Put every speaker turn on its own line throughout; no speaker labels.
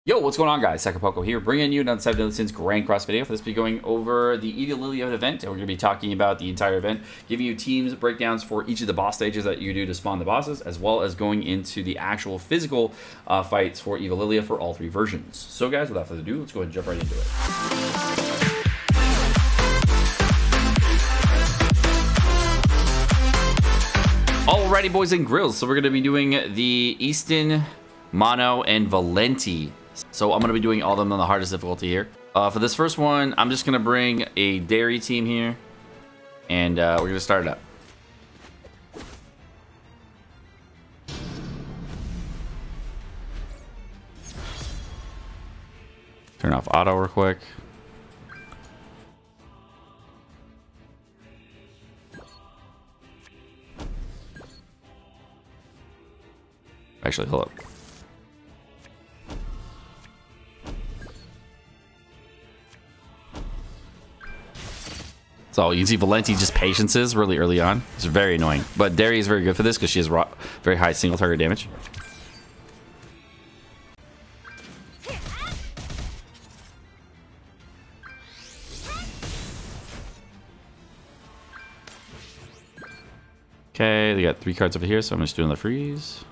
Yo, what's going on, guys? Sekapoko here, bringing you another 7 Daily Sins Grand Cross video. For this, we'll be going over the Lilia event, and we're going to be talking about the entire event, giving you teams breakdowns for each of the boss stages that you do to spawn the bosses, as well as going into the actual physical fights for Lilia for all three versions. So, guys, without further ado, let's go ahead and jump right into it. Alrighty, boys and grills. So we're going to be doing the Eastin, Mono, and Valenti. So I'm going to be doing all of them on the hardest difficulty here. For this first one, I'm just going to bring a dairy team here. And we're going to start it up. Turn off auto real quick. Actually, hold up. So you can see Valenti just patiences really early on. It's very annoying. But Dairy is very good for this because she has very high single target damage. Okay, they got 3 cards over here, so I'm just doing the freeze.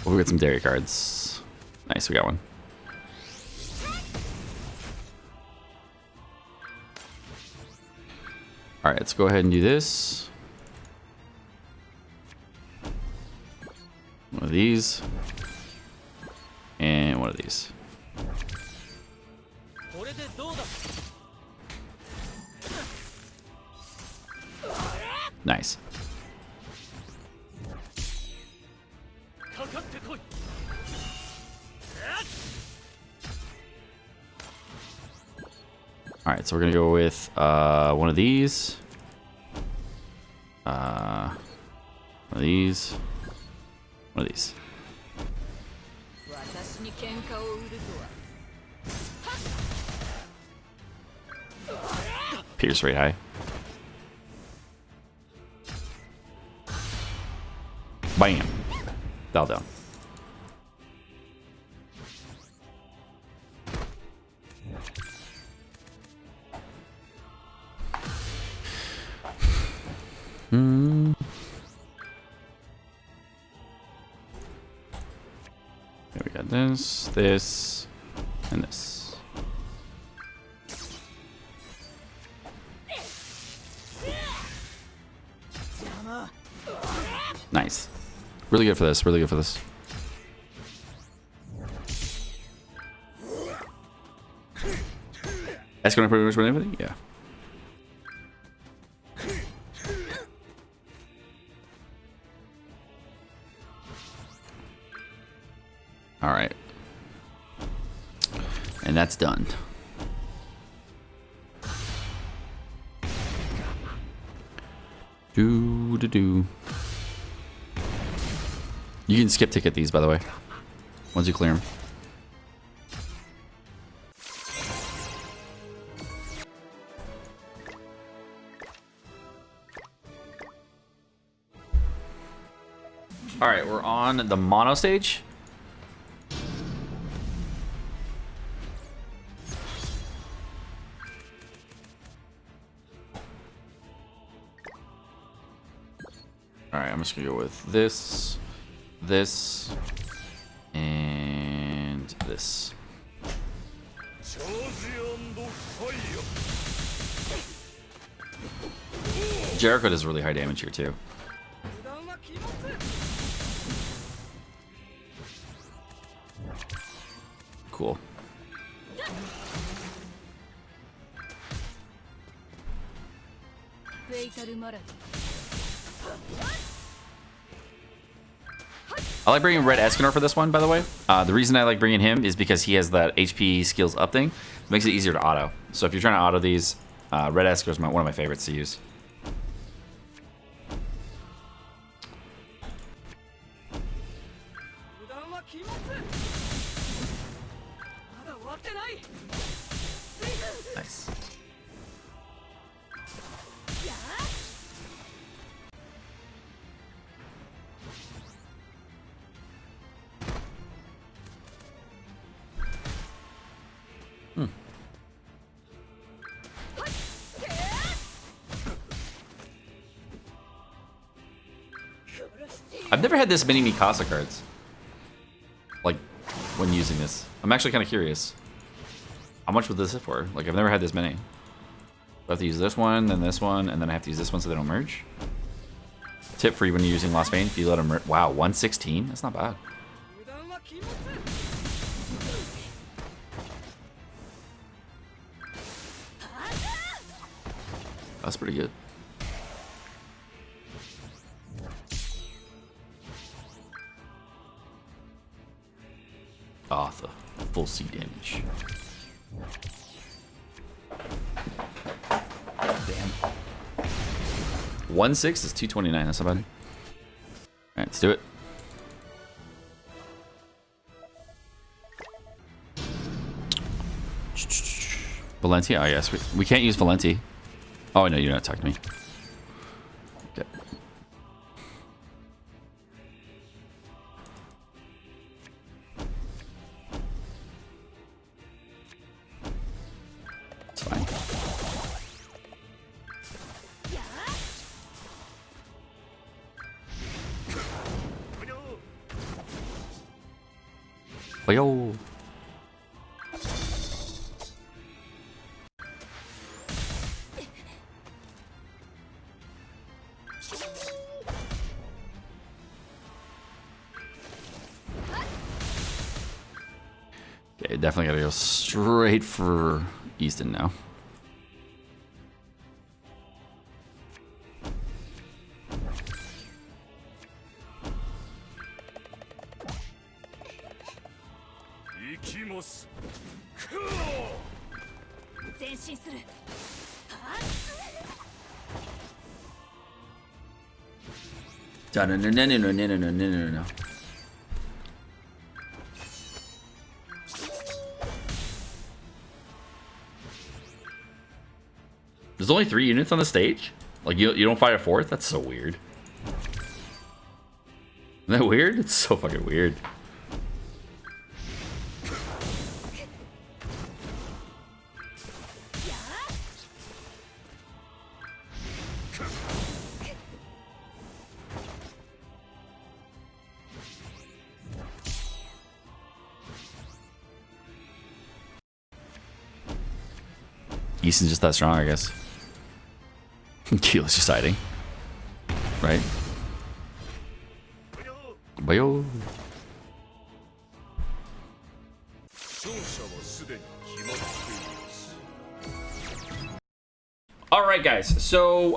Oh, we got some dairy cards. Nice, we got one. All right, let's go ahead and do this. One of these. And one of these. Nice. All right, so we're gonna go with one of these, one of these, one of these. Pierce rate high. Bam. Dial down. Here we got this, and this. Nice. Really good for this. Really good for this. That's gonna pretty much win everything? Yeah. All right. And that's done. Do. You can skip ticket these, by the way, once you clear them. All right, we're on the mono stage. All right, I'm just gonna go with this, and this. Jericho does really high damage here too. Cool. I like bringing Red Escanor for this one, by the way. The reason I like bringing him is because he has that HP skills up thing. It makes it easier to auto. So if you're trying to auto these, Red Escanor is one of my favorites to use. Nice. I've never had this many Mikasa cards. Like, when using this. I'm actually kind of curious. How much would this hit for? Like, I've never had this many. I have to use this one, then this one, and then I have to use this one so they don't merge. Tip for you when you're using Lost Vein, if you let them merge. Wow, 116? That's not bad. That's pretty good. Ah, the full C damage. Damn. 1/6 is 229. That's not bad. All right, let's do it. Valenti? Oh, yes. We can't use Valenti. Oh, no, you're not talking to me. Okay. It's fine. Yo. Okay, definitely gotta go straight for Eastin now. No. There's only 3 units on the stage? Like, you don't fight a 4th? That's so weird. Isn't that weird? It's so fucking weird. Easton's just that strong, I guess. Keela's just hiding. Right? Bayo. Alright guys, so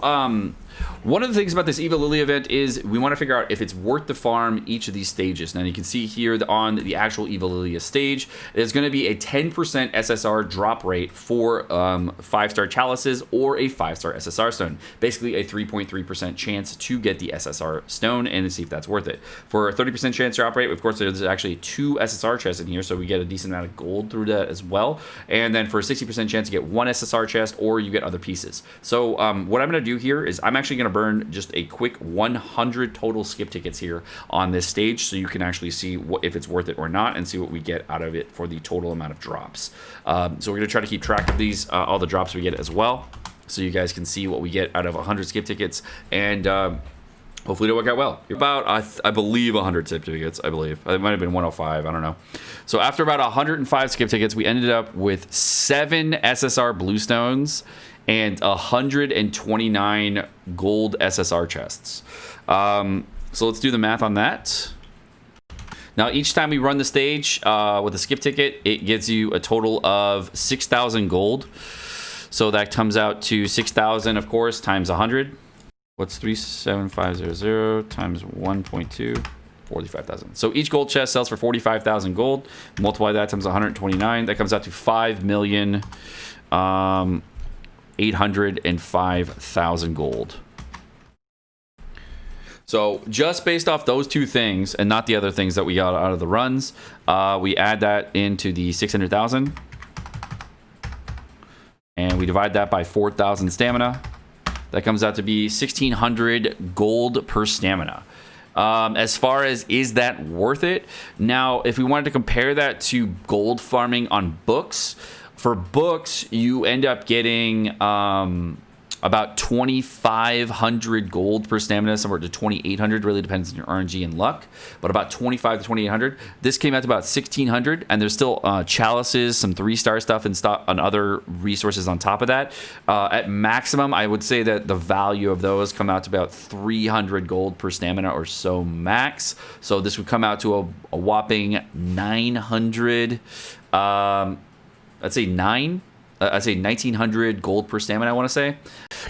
one of the things about this Eva Lilia event is we want to figure out if it's worth the farm each of these stages. Now you can see here on the actual Eva Lilia stage, there's going to be a 10% SSR drop rate for 5-star chalices or a 5-star SSR stone. Basically a 3.3% chance to get the SSR stone and see if that's worth it. For a 30% chance drop rate, of course, there's actually 2 SSR chests in here, so we get a decent amount of gold through that as well. And then for a 60% chance, you get 1 SSR chest or you get other pieces. So what I'm going to do here is I'm actually going to burn just a quick 100 total skip tickets here on this stage so you can actually see if it's worth it or not and see what we get out of it for the total amount of drops. So we're going to try to keep track of these, all the drops we get as well, so you guys can see what we get out of 100 skip tickets, and hopefully it'll work out well. About, I believe, 100 skip tickets, I believe. It might have been 105, I don't know. So after about 105 skip tickets, we ended up with 7 SSR bluestones and 129 gold SSR chests. So let's do the math on that. Now, each time we run the stage with a skip ticket, it gives you a total of 6,000 gold. So that comes out to 6,000, of course, times 100. What's 37500 times 1.2? 45,000. So each gold chest sells for 45,000 gold. Multiply that times 129. That comes out to 5,805,000 gold. So just based off those 2 things and not the other things that we got out of the runs, we add that into the 600,000. we divide that by 4,000 stamina. That comes out to be 1,600 gold per stamina. As far as, is that worth it? Now, if we wanted to compare that to gold farming on books, for books, you end up getting about 2,500 gold per stamina, somewhere to 2,800. Really depends on your RNG and luck, but about 25 to 2,800. This came out to about 1,600, and there's still chalices, some 3-star stuff, and other resources on top of that. At maximum, I would say that the value of those come out to about 300 gold per stamina or so max. So this would come out to a whopping 900. I'd say 1,900 gold per stamina, I want to say.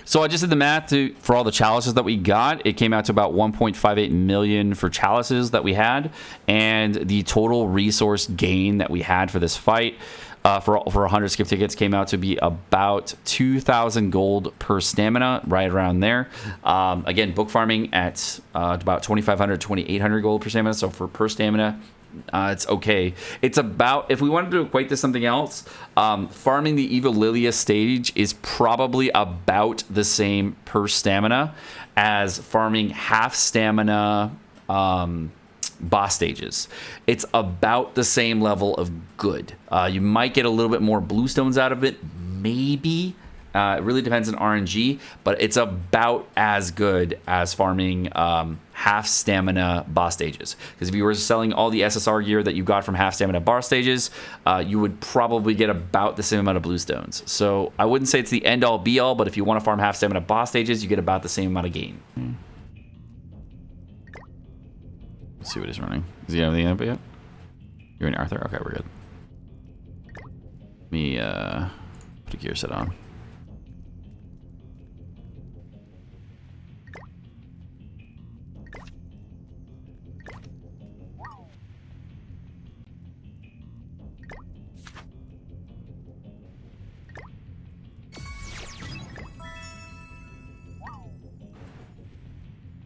So I just did the math for all the chalices that we got. It came out to about 1.58 million for chalices that we had, and the total resource gain that we had for this fight for 100 skip tickets came out to be about 2,000 gold per stamina, right around there. Again, book farming at about 2,500, 2,800 gold per stamina. So for per stamina, it's okay. It's about, if we wanted to equate to something else, farming the Lilia stage is probably about the same per stamina as farming half stamina boss stages. It's about the same level of good. You might get a little bit more bluestones out of it, maybe. It really depends on RNG, but it's about as good as farming half stamina boss stages. Because if you were selling all the SSR gear that you got from half stamina boss stages, you would probably get about the same amount of bluestones. So I wouldn't say it's the end all be all, but if you want to farm half stamina boss stages, you get about the same amount of gain. Let's see what he's running. Does he have anything up yet? You're in Arthur? Okay, we're good. Let me put a gear set on.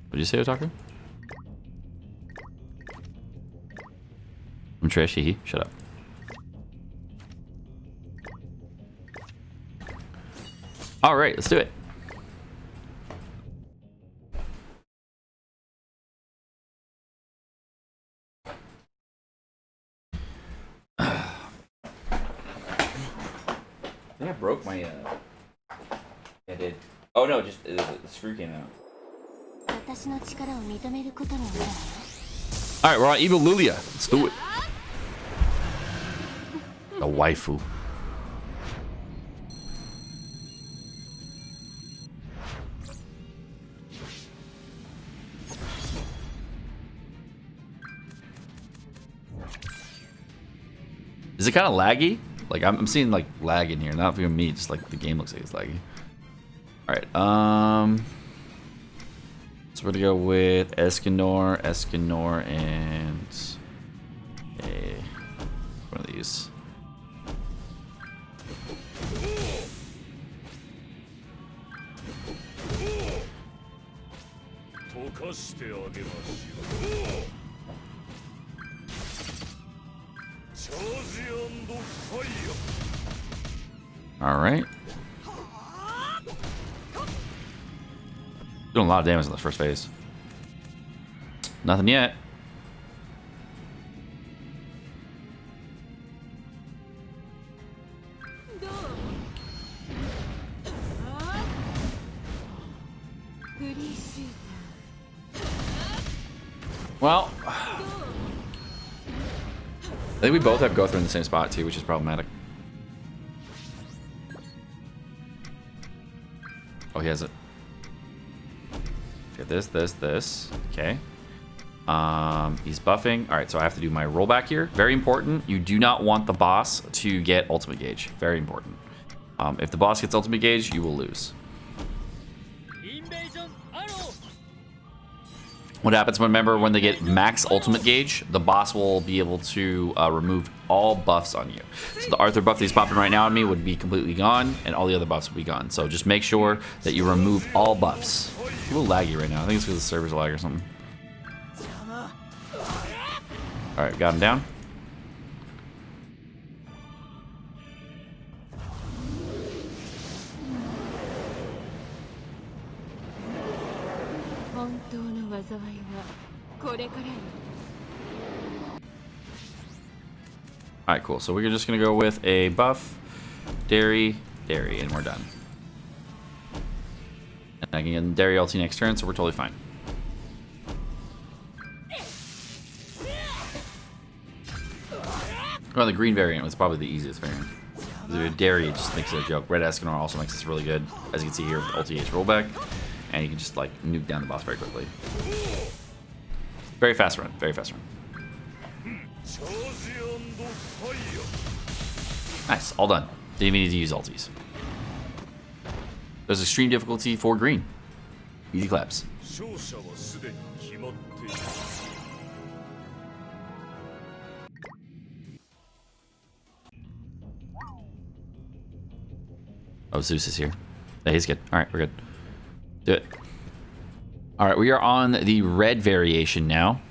What did you say, Otaku? I'm trashy. Shut up. All right, let's do it. I think I broke my. Yeah, I did. Oh no, just the screw came out. Alright, we're on Lilia. Let's do it. The waifu. Is it kind of laggy? Like I'm seeing like lag in here, not even me, just like the game looks like it's laggy. Alright, so we're gonna go with Escanor, and one of these. All right. Doing a lot of damage in the first phase. Nothing yet. Well, I think we both have Gothra in the same spot too, which is problematic. Oh, he has it. Get this. Okay. He's buffing. All right, so I have to do my rollback here. Very important. You do not want the boss to get ultimate gauge. Very important. If the boss gets ultimate gauge, you will lose. What happens, remember, when they get max ultimate gauge, the boss will be able to remove all buffs on you. So the Arthur buff that he's popping right now on me would be completely gone, and all the other buffs will be gone. So just make sure that you remove all buffs. A little laggy right now. I think it's because the server's lag or something. Alright, got him down. Alright, cool. So we're just going to go with a buff, dairy, dairy, and we're done. And I can get dairy ulti next turn, so we're totally fine. Well, the green variant was probably the easiest variant. The dairy just makes it a joke. Red Escanor also makes this really good, as you can see here with ulti H rollback. And you can just like nuke down the boss very quickly. Very fast run, very fast run. Nice, all done. Didn't even need to use ultis. There's extreme difficulty for green. Easy claps. Oh, Zeus is here. Yeah, he's good. All right, we're good. Do it. All right, we are on the red variation now.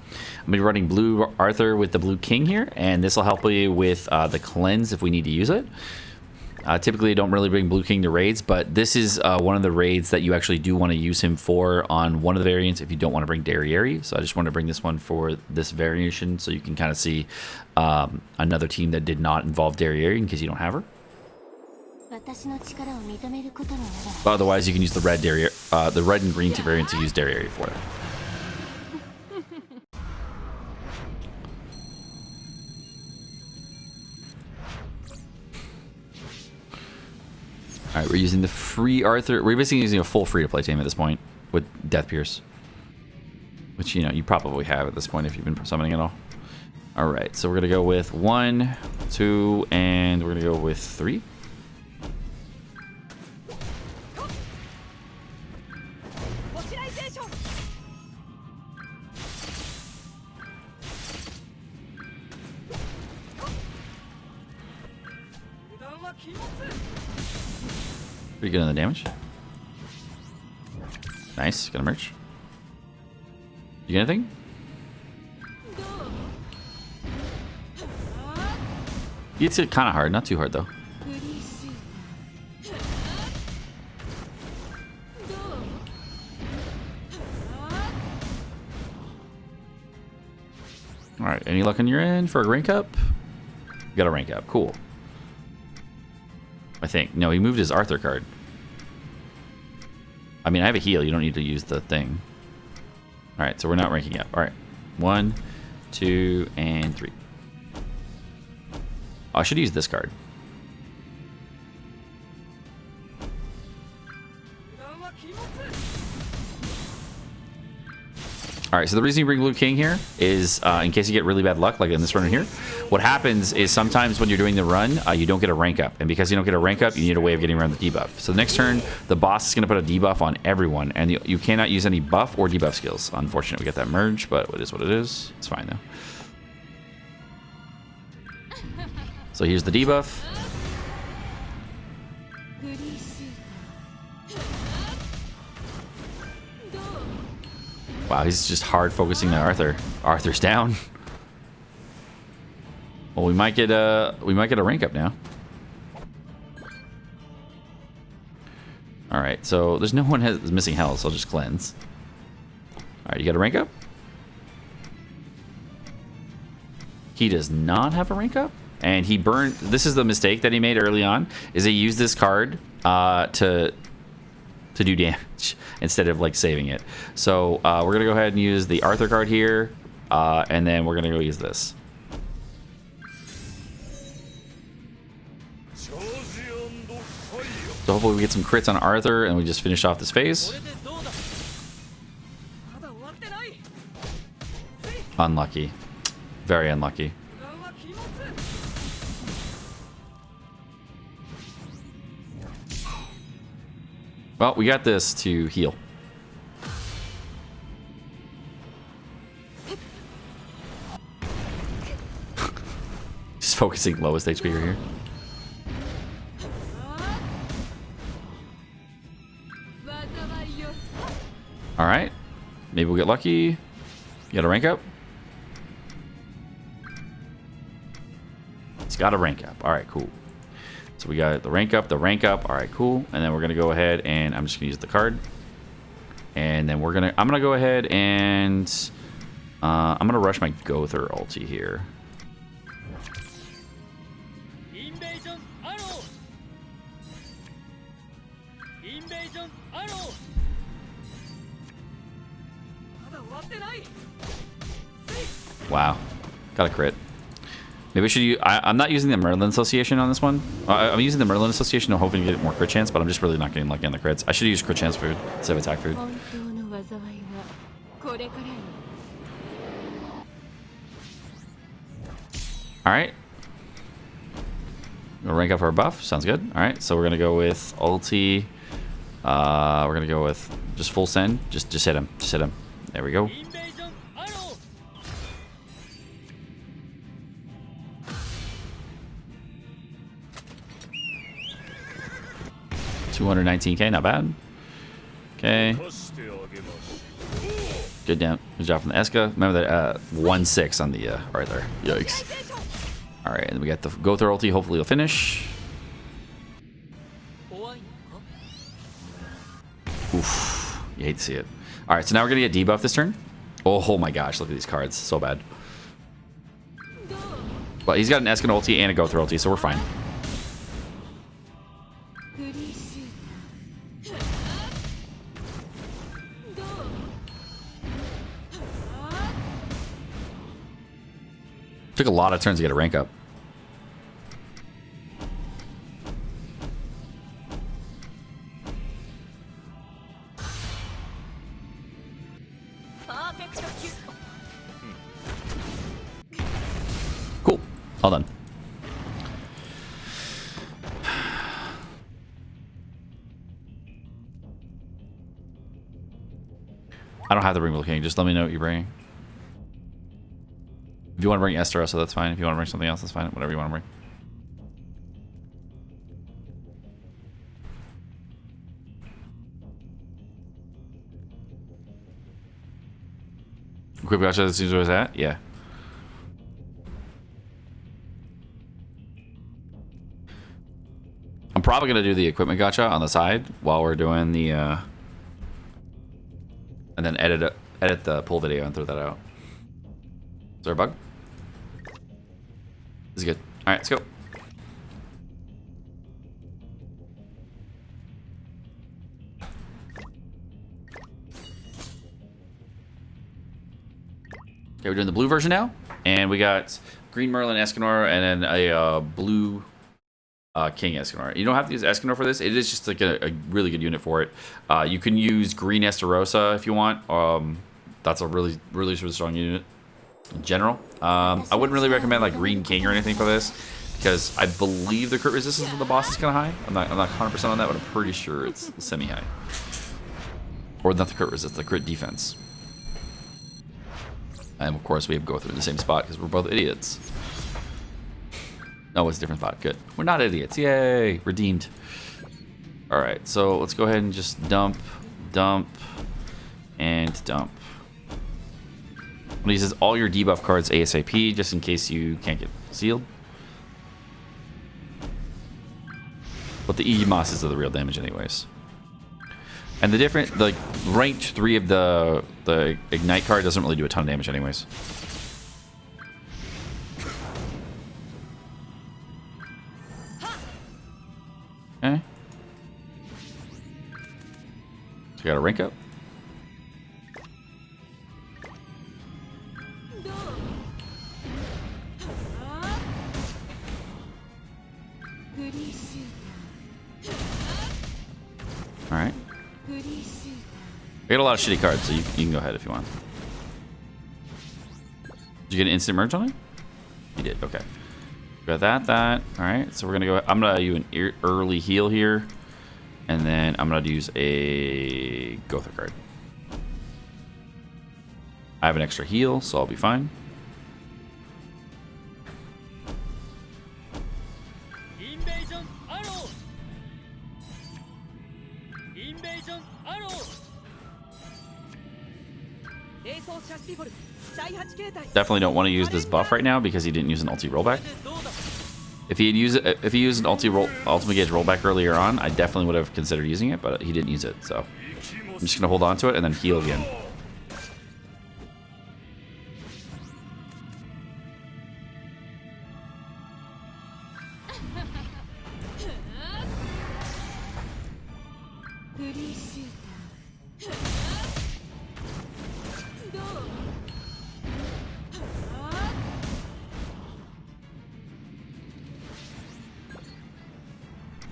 I'm going to be running blue Arthur with the blue king here, and this will help you with the cleanse if we need to use it. Typically, I don't really bring blue king to raids, but this is one of the raids that you actually do want to use him for on one of the variants if you don't want to bring Darieri. So I just want to bring this one for this variation so you can kind of see another team that did not involve Darieri in case you don't have her. But otherwise, you can use the red the red and green variant to use Darieri for it. All right, we're using the free Arthur. We're basically using a full free-to-play team at this point with Death Pierce, which you probably have at this point if you've been summoning it all. All right, so we're gonna go with 1, 2, and we're gonna go with 3. Pretty good on the damage. Nice, got a merch. You get anything? It's kind of hard, not too hard though. All right, any luck on your end for a rank up? You got a rank up, cool. I think. No, he moved his Arthur card. I mean, I have a heal. You don't need to use the thing. All right, so we're not ranking up. All right, 1, 2, and 3. Oh, I should use this card. All right, so the reason you bring Blue King here is in case you get really bad luck, like in this run here. What happens is sometimes when you're doing the run, you don't get a rank up. And because you don't get a rank up, you need a way of getting around the debuff. So the next turn, the boss is going to put a debuff on everyone. And you cannot use any buff or debuff skills. Unfortunately, we get that merge, but it is what it is. It's fine, though. So here's the debuff. Wow, he's just hard focusing on Arthur. Arthur's down. Well, we might get a rank up now. All right, so there's no one is missing health, so I'll just cleanse. All right, you got a rank up? He does not have a rank up, and he burned. This is the mistake that he made early on. Is he used this card to do damage instead of like saving it. So we're gonna go ahead and use the Arthur card here, and then we're gonna go use this. So hopefully we get some crits on Arthur and we just finish off this phase. Unlucky. Very unlucky. Well, we got this to heal. Just focusing lowest HP here. All right, maybe we'll get lucky. You got a rank up? It's got a rank up. All right, cool. So we got the rank up, the rank up. All right, cool. And then we're gonna go ahead and I'm just gonna use the card. And then I'm gonna go ahead and I'm gonna rush my Gother ulti here. Wow, got a crit. Maybe I should use... I'm not using the Merlin Association on this one. I'm using the Merlin Association, hoping to get more crit chance, but I'm just really not getting lucky on the crits. I should use crit chance food instead of attack food. Alright. We'll rank up our buff. Sounds good. Alright, so we're going to go with ulti. We're going to go with just full send. Just hit him. Just hit him. There we go. 219k, not bad. Okay. Good down. Good job from the Eska. Remember that 1-6 on the right there. Yikes. Alright, and we got the Gother ulti. Hopefully it'll finish. Oof. You hate to see it. Alright, so now we're gonna get debuff this turn. Oh my gosh, look at these cards. So bad. But he's got an Eskin ulti and a Gother ulti, so we're fine. Took a lot of turns to get a rank up. Cool. All done. I don't have to bring King. Just let me know what you're bringing. If you want to bring Esterosa, that's fine. If you want to bring something else, that's fine. Whatever you want to bring. Quick gacha, that seems where it's at? Yeah. I'm probably going to do the equipment gacha on the side while we're doing the... and then edit the pull video and throw that out. Is there a bug? This is good. Alright, let's go. Okay, we're doing the blue version now. And we got green Merlin Escanor and then a blue King Escanor. You don't have to use Escanor for this. It is just like a really good unit for it. You can use green Esterosa if you want. That's a really strong unit in general. I wouldn't really recommend like green King or anything for this because I believe the crit resistance of the boss is kind of high. I'm not 100% on that, but I'm pretty sure it's semi-high. Or not the crit resistance, the crit defense. And of course we have go through in the same spot because we're both idiots. No, it's a different spot. Good. We're not idiots. Yay! Redeemed. Alright, so let's go ahead and just dump, and dump. He says all your debuff cards ASAP, just in case you can't get sealed. But the EMOS is the real damage anyways. And the different, like, ranked 3 of the Ignite card doesn't really do a ton of damage anyways. Okay. So we got a rank up. Alright. I got a lot of shitty cards, so you can go ahead if you want. Did you get an instant merge on it? You did, okay. Got that. Alright, so we're gonna go. I'm gonna use an early heal here. And then I'm gonna use a Gother card. I have an extra heal, so I'll be fine. Definitely don't want to use this buff right now because he didn't use an ulti rollback. If he used an ultimate gauge rollback earlier on, I definitely would have considered using it, but he didn't use it, so I'm just gonna hold on to it and then heal again.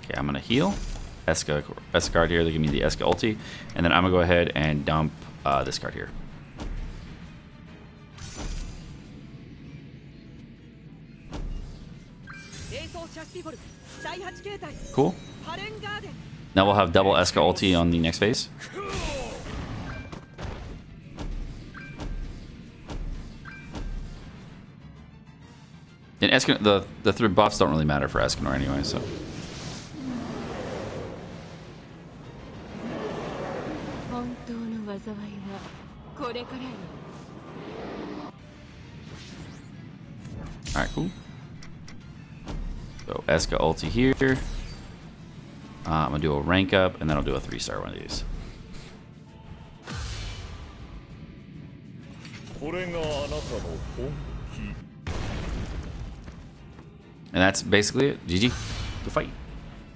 Okay, I'm gonna heal. Eska card here, they give me the Eska ulti, and then I'm gonna go ahead and dump this card here. Cool. Now we'll have double Eska ulti on the next phase. And Escanor, the three buffs don't really matter for Escanor anyway, so. Alright, cool. So Eska ulti here. I'm gonna do a rank up, and then I'll do a 3-star one of these. And that's basically it. GG. Good fight.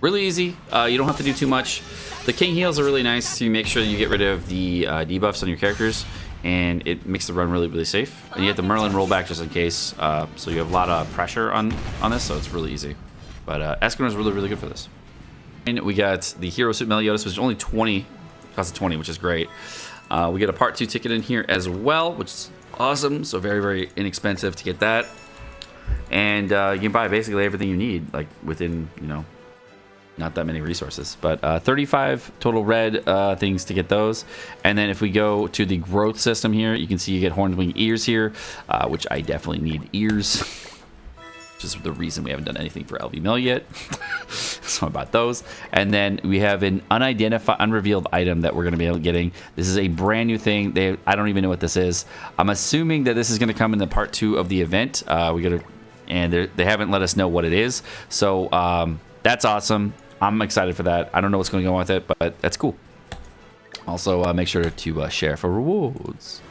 Really easy. You don't have to do too much. The king heals are really nice to make sure you get rid of the debuffs on your characters, and it makes the run really, really safe. And you have the Merlin rollback just in case, so you have a lot of pressure on this, so it's really easy. But Escanor is really, really good for this. And we got the Hero Suit Meliodas, which is only 20, cost of 20, which is great. We get a Part 2 ticket in here as well, which is awesome. So very, very inexpensive to get that. And you can buy basically everything you need, like within, you know, not that many resources. But 35 total red things to get those. And then if we go to the growth system here, you can see you get horned wing ears here, which I definitely need ears. Which is the reason we haven't done anything for LV Mill yet. So I bought those. And then we have an unidentified, unrevealed item that we're going to be getting. This is a brand new thing. I don't even know what this is. I'm assuming that this is going to come in the Part 2 of the event. And they haven't let us know what it is. So that's awesome. I'm excited for that. I don't know what's going on with it, but that's cool. Also, make sure to share for rewards.